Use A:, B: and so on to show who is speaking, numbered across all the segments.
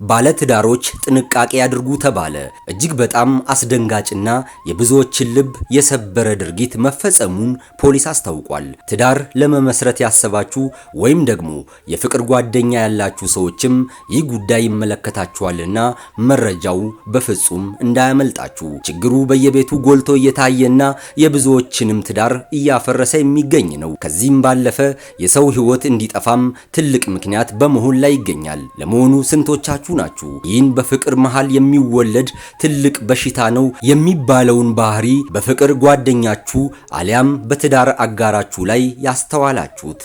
A: ባለትዳሮች ጥንቃቄ ያድርጉ ተባለ። እጅግ በጣም አስደንጋጭና የብዙዎችን ልብ የሰበረ ድርጊት መፈጸሙን ፖሊስ አስታውቋል። ትዳር ለመመስረት ያሰባችሁ ወይም ደግሞ የፍቅር ጓደኛ ያላችሁ ሰዎችም ይህ ጉዳይ ይመለከታችኋልና መረጃው በፍጹም እንዳያመልጣችሁ። ችግሩ በየቤቱ ጎልቶ እየታየና የብዙዎችንም ትዳር እያፈረሰ የሚገኝ ነው። ከዚህም ባለፈ የሰው ሕይወት እንዲጠፋም ትልቅ ምክንያት በመሆን ላይ ይገኛል። ለመሆኑ ስንቶቻችሁ ናችሁ ይህን በፍቅር መሃል የሚወለድ ትልቅ በሽታ ነው የሚባለውን ባህሪ በፍቅር ጓደኛችሁ አሊያም በትዳር አጋራችሁ ላይ ያስተዋላችሁት?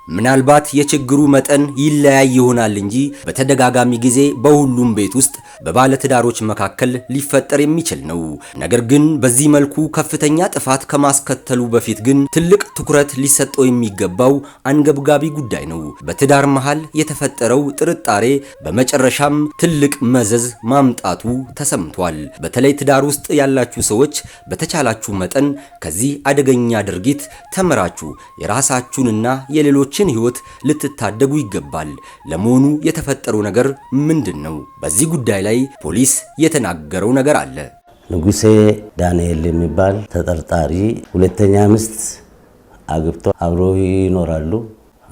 A: ምናልባት የችግሩ መጠን ይለያይ ይሆናል እንጂ በተደጋጋሚ ጊዜ በሁሉም ቤት ውስጥ በባለትዳሮች መካከል ሊፈጠር የሚችል ነው። ነገር ግን በዚህ መልኩ ከፍተኛ ጥፋት ከማስከተሉ በፊት ግን ትልቅ ትኩረት ሊሰጠው የሚገባው አንገብጋቢ ጉዳይ ነው። በትዳር መሃል የተፈጠረው ጥርጣሬ በመጨረሻም ትልቅ መዘዝ ማምጣቱ ተሰምቷል። በተለይ ትዳር ውስጥ ያላችሁ ሰዎች በተቻላችሁ መጠን ከዚህ አደገኛ ድርጊት ተምራችሁ የራሳችሁንና የሌሎችን ሕይወት ልትታደጉ ይገባል። ለመሆኑ የተፈጠረው ነገር ምንድን ነው? በዚህ ጉዳይ ላይ ፖሊስ የተናገረው ነገር አለ።
B: ንጉሴ ዳንኤል የሚባል ተጠርጣሪ ሁለተኛ ሚስት አግብቶ አብረው ይኖራሉ።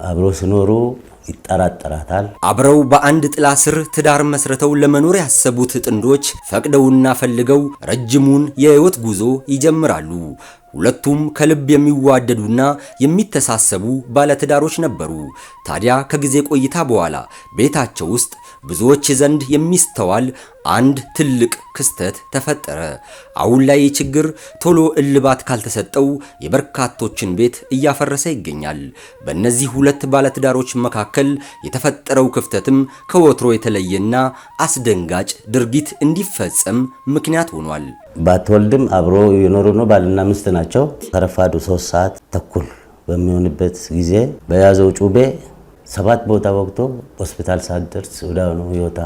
B: አብረው ሲኖሩ ይጠራጠራታል።
A: አብረው በአንድ ጥላ ስር ትዳር መስርተው ለመኖር ያሰቡት ጥንዶች ፈቅደውና ፈልገው ረጅሙን የሕይወት ጉዞ ይጀምራሉ። ሁለቱም ከልብ የሚዋደዱና የሚተሳሰቡ ባለትዳሮች ነበሩ። ታዲያ ከጊዜ ቆይታ በኋላ ቤታቸው ውስጥ ብዙዎች ዘንድ የሚስተዋል አንድ ትልቅ ክስተት ተፈጠረ። አሁን ላይ ችግር ቶሎ እልባት ካልተሰጠው የበርካቶችን ቤት እያፈረሰ ይገኛል። በእነዚህ ሁለት ባለትዳሮች መካከል የተፈጠረው ክፍተትም ከወትሮ የተለየና አስደንጋጭ ድርጊት እንዲፈጸም ምክንያት ሆኗል።
B: ባትወልድም አብሮ የኖሩ ነው። ባልና ሚስት ናቸው። ከረፋዱ 3 ሰዓት ተኩል በሚሆንበት ጊዜ በያዘው ጩቤ 7 ቦታ ወቅቶ ሆስፒታል ሳትደርስ ወዲያውኑ ሕይወቷ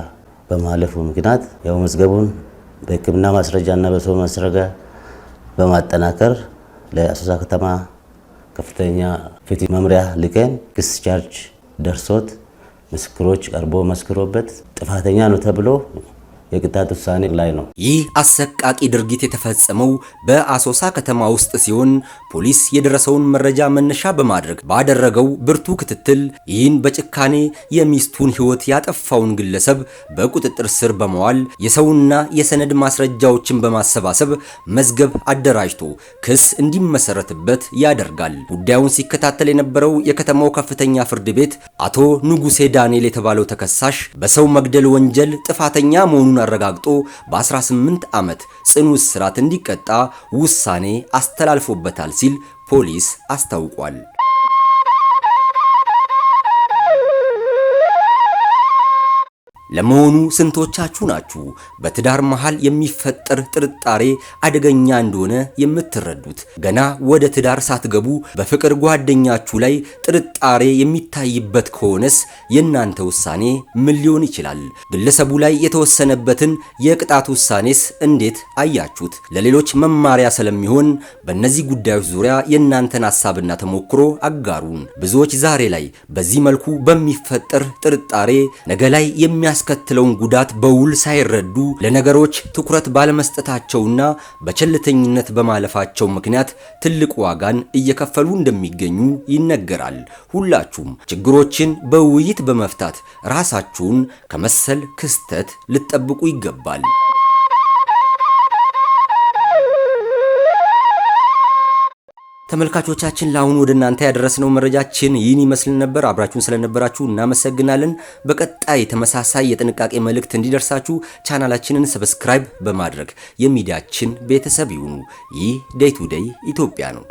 B: በማለፉ ምክንያት ያው መዝገቡን በሕክምና ማስረጃና በሰው ማስረጃ በማጠናከር ለአሶሳ ከተማ ከፍተኛ ፍትህ መምሪያ ልከን ክስ ቻርጅ ደርሶት ምስክሮች ቀርቦ መስክሮበት ጥፋተኛ ነው ተብሎ የቅጣት ውሳኔ ላይ ነው።
A: ይህ አሰቃቂ ድርጊት የተፈጸመው በአሶሳ ከተማ ውስጥ ሲሆን ፖሊስ የደረሰውን መረጃ መነሻ በማድረግ ባደረገው ብርቱ ክትትል ይህን በጭካኔ የሚስቱን ሕይወት ያጠፋውን ግለሰብ በቁጥጥር ስር በመዋል የሰውና የሰነድ ማስረጃዎችን በማሰባሰብ መዝገብ አደራጅቶ ክስ እንዲመሰረትበት ያደርጋል። ጉዳዩን ሲከታተል የነበረው የከተማው ከፍተኛ ፍርድ ቤት አቶ ንጉሴ ዳንኤል የተባለው ተከሳሽ በሰው መግደል ወንጀል ጥፋተኛ መሆኑን አረጋግጦ በ18 ዓመት ጽኑ እስራት እንዲቀጣ ውሳኔ አስተላልፎበታል ሲል ፖሊስ አስታውቋል። ለመሆኑ ስንቶቻችሁ ናችሁ በትዳር መሃል የሚፈጠር ጥርጣሬ አደገኛ እንደሆነ የምትረዱት? ገና ወደ ትዳር ሳትገቡ በፍቅር ጓደኛችሁ ላይ ጥርጣሬ የሚታይበት ከሆነስ የእናንተ ውሳኔ ምን ሊሆን ይችላል? ግለሰቡ ላይ የተወሰነበትን የቅጣት ውሳኔስ እንዴት አያችሁት? ለሌሎች መማሪያ ስለሚሆን በእነዚህ ጉዳዮች ዙሪያ የእናንተን ሐሳብና ተሞክሮ አጋሩን። ብዙዎች ዛሬ ላይ በዚህ መልኩ በሚፈጠር ጥርጣሬ ነገ ላይ የሚያስከትለውን ጉዳት በውል ሳይረዱ ለነገሮች ትኩረት ባለመስጠታቸውና በቸልተኝነት በማለፋቸው ምክንያት ትልቅ ዋጋን እየከፈሉ እንደሚገኙ ይነገራል። ሁላችሁም ችግሮችን በውይይት በመፍታት ራሳችሁን ከመሰል ክስተት ልትጠብቁ ይገባል። ተመልካቾቻችን ለአሁኑ ወደ እናንተ ያደረስነው መረጃችን ይህን ይመስል ነበር። አብራችሁን ስለነበራችሁ እናመሰግናለን። በቀጣይ ተመሳሳይ የጥንቃቄ መልእክት እንዲደርሳችሁ ቻናላችንን ሰብስክራይብ በማድረግ የሚዲያችን ቤተሰብ ይሁኑ። ይህ ዴይ ቱ ዴይ ኢትዮጵያ ነው።